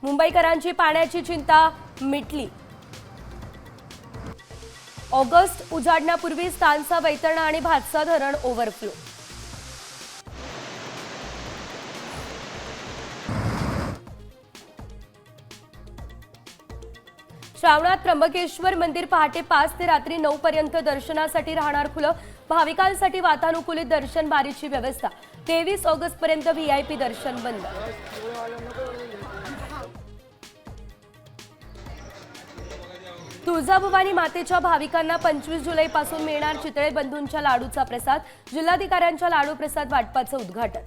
मुंबईकरांची पाण्याची चिंता मिटली। ऑगस्ट उजाडण्यापूर्वी स्थानचा वैतरणा आणि भातसा धरण ओव्हरफ्लो। श्रावणात त्र्यंबकेश्वर मंदिर पहाटे 5 ते रात्री 9 पर्यंत दर्शनासाठी राहणार खुलं। भाविकांसाठी वातानुकूलित दर्शन बारीची व्यवस्था। 23 ऑगस्ट पर्यंत व्हीआयपी दर्शन बंद। तुळजाभवानी मातेच्या भाविकांना 25 जुलैपासून मिळणार चितळे बंधूंच्या लाडूचा प्रसाद। जिल्हाधिकाऱ्यांच्या लाडू प्रसाद वाटपाचं उद्घाटन।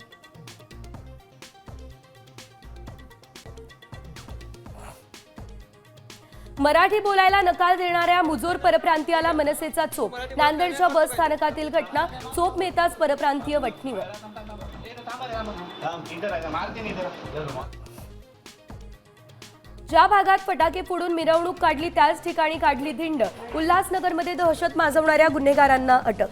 मराठी बोलायला नकार देणाऱ्या मुजोर परप्रांतीयाला मनसेचा चोप। नांदेडच्या बस स्थानकातील घटना, चोप मिळताच परप्रांतीय वठणीवर। ज्या भागात फटाके फोडून मिरवणूक काढली त्याच ठिकाणी काढली धिंड। उल्हासनगरमध्ये दहशत माजवणाऱ्या गुन्हेगारांना अटक।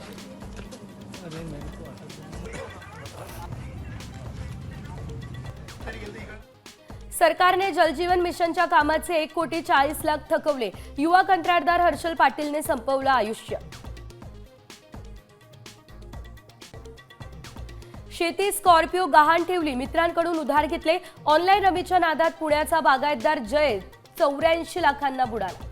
सरकारने जलजीवन मिशनच्या कामाचे 1,40,00,000 थकवले। युवा कंत्राटदार हर्षल पाटीलने संपवलं आयुष्य। शेती स्कॉर्पिओ गहाण ठेवली, मित्रांकडून उधार घेतले। ऑनलाईन रमीच्या नादात पुण्याचा बागायतदार जय 84 लाखांना बुडाला।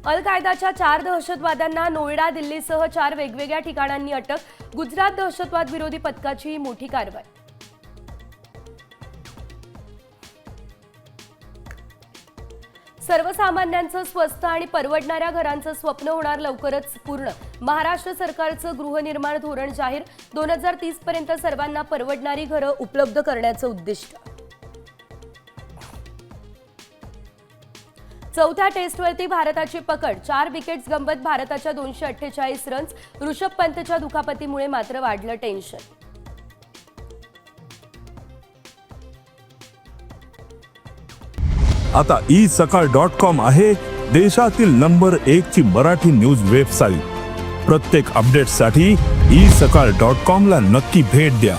अल कायदाच्या 4 दहशतवाद्यांना नोएडा, दिल्लीसह 4 वेगवेगळ्या ठिकाणांनी अटक। गुजरात दहशतवाद विरोधी पथकाची मोठी कारवाई। सर्वसामान्यांचं स्वस्त आणि परवडणाऱ्या घरांचं स्वप्न होणार लवकरच पूर्ण। महाराष्ट्र सरकारचं गृहनिर्माण धोरण जाहीर। 2030 पर्यंत सर्वांना परवडणारी घरं उपलब्ध करण्याचं उद्दिष्ट। चौथ्या टेस्टवरती भारताची पकड। 4 विकेट्स गंमत भारताच्या 248 रन्स। ऋषभ पंतच्या दुखापतीमुळे मात्र वाढलं टेन्शन। आता isakal.com आहे देशातील नंबर 1 ची मराठी न्यूज वेबसाईट। प्रत्येक अपडेटसाठी isakal.com ला नक्की भेट द्या।